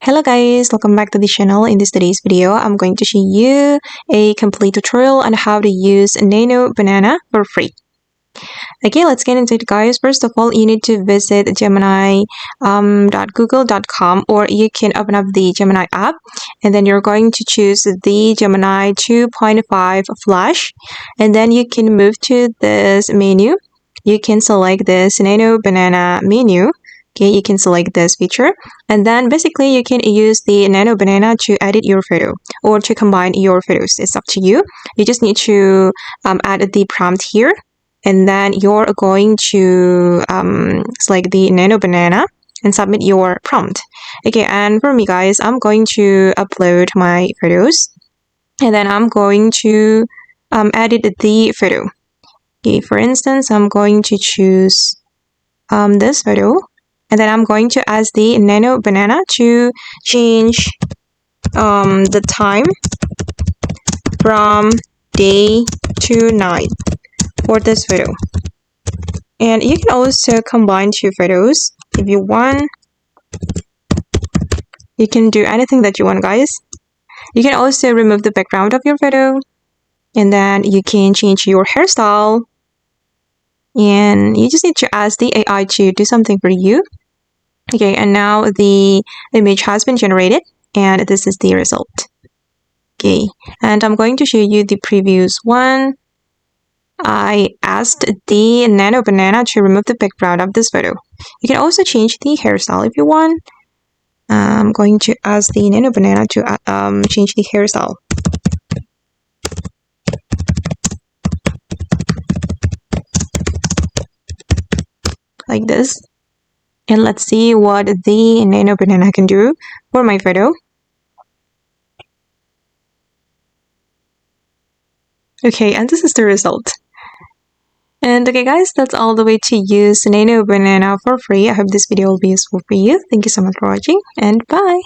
Hello guys, welcome back to the channel. In today's video, I'm going to show you a complete tutorial on how to use Nano Banana for free. Okay, let's get into it guys. First of all, you need to visit gemini.google.com or you can open up the Gemini app and then you're going to choose the Gemini 2.5 Flash and then you can move to this menu. You can select this Nano Banana menu. Okay, you can select this feature and then basically you can use the Nano Banana to edit your photo or to combine your photos. It's up to you. You just need to add the prompt here and then you're going to select the Nano Banana and submit your prompt. Okay, and for me guys, I'm going to upload my photos and then I'm going to edit the photo. Okay, for instance, I'm going to choose this photo. And then I'm going to ask the Nano Banana to change the time from day to night for this photo. And you can also combine two photos if you want. You can do anything that you want, guys. You can also remove the background of your photo. And then you can change your hairstyle. And you just need to ask the AI to do something for you. Okay, and now the image has been generated and this is the result. Okay, and I'm going to show you the previous one. I asked the Nano Banana to remove the background of this photo. You can also change the hairstyle if you want. I'm going to ask the Nano Banana to change the hairstyle. Like this. And let's see what the Nano Banana can do for my photo. Okay, and this is the result. And okay guys, that's all the way to use Nano Banana for free. I hope this video will be useful for you. Thank you so much for watching and bye!